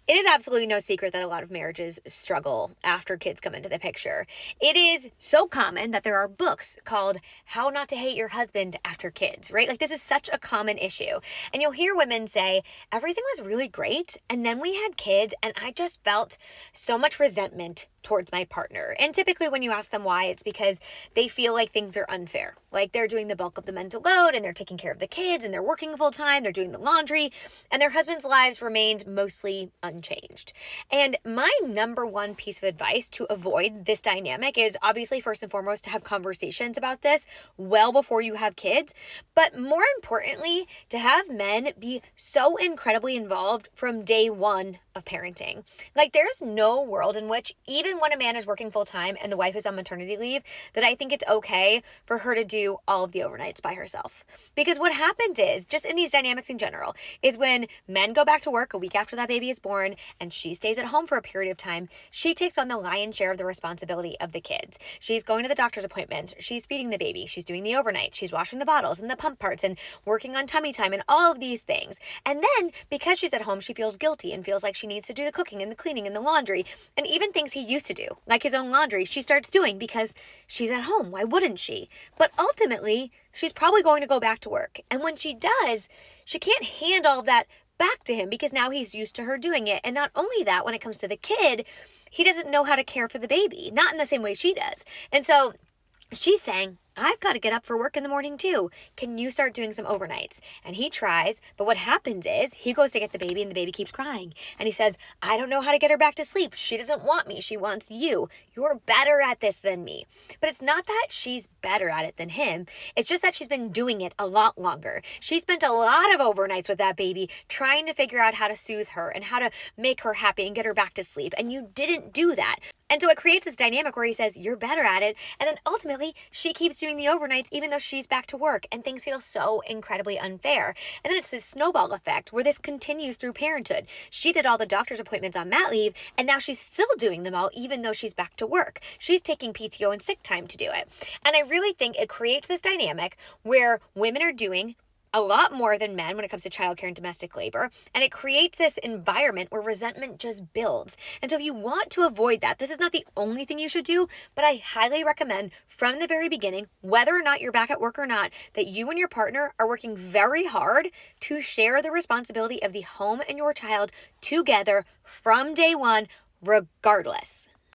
It is absolutely no secret that a lot of marriages struggle after kids come into the picture. It is so common that there are books called How Not to Hate Your Husband After Kids, right? Like, this is such a common issue. And you'll hear women say, everything was really great. And then we had kids, and I just felt so much resentment towards my partner. And typically, when you ask them why, it's because they feel like things are unfair. Like, they're doing the bulk of the mental load, and they're taking care of the kids, and they're working full time, they're doing the laundry, and their husband's lives remained mostly unchanged. And my number one piece of advice to avoid this dynamic is obviously, first and foremost, to have conversations about this well before you have kids, but more importantly, to have men be so incredibly involved from day one of parenting. Like, there's no world in which, even when a man is working full time and the wife is on maternity leave, that I think it's okay for her to do all of the overnights by herself. Because what happens is, just in these dynamics in general, is when men go back to work a week after that baby is born and she stays at home for a period of time, she takes on the lion's share of the responsibility of the kids. She's going to the doctor's appointments, she's feeding the baby, she's doing the overnight, she's washing the bottles and the pump parts and working on tummy time and all of these things. And then, because she's at home, she feels guilty and feels like she needs to do the cooking and the cleaning and the laundry, and even things he used to do, like his own laundry, she starts doing because she's at home. Why wouldn't she? But ultimately, she's probably going to go back to work. And when she does, she can't hand all of that back to him because now he's used to her doing it. And not only that, when it comes to the kid, he doesn't know how to care for the baby, not in the same way she does. And so she's saying, I've got to get up for work in the morning too. Can you start doing some overnights? And he tries, but what happens is he goes to get the baby and the baby keeps crying. And he says, I don't know how to get her back to sleep. She doesn't want me. She wants you. You're better at this than me. But it's not that she's better at it than him. It's just that she's been doing it a lot longer. She spent a lot of overnights with that baby trying to figure out how to soothe her and how to make her happy and get her back to sleep. And you didn't do that. And so it creates this dynamic where he says, you're better at it. And then ultimately, she keeps doing the overnights even though she's back to work, and things feel so incredibly unfair. And then it's this snowball effect where this continues through parenthood. She did all the doctor's appointments on mat leave, and now she's still doing them all even though she's back to work. She's taking PTO and sick time to do it. And I really think it creates this dynamic where women are doing a lot more than men when it comes to childcare and domestic labor. And it creates this environment where resentment just builds. And so if you want to avoid that, this is not the only thing you should do, but I highly recommend from the very beginning, whether or not you're back at work or not, that you and your partner are working very hard to share the responsibility of the home and your child together from day one, regardless.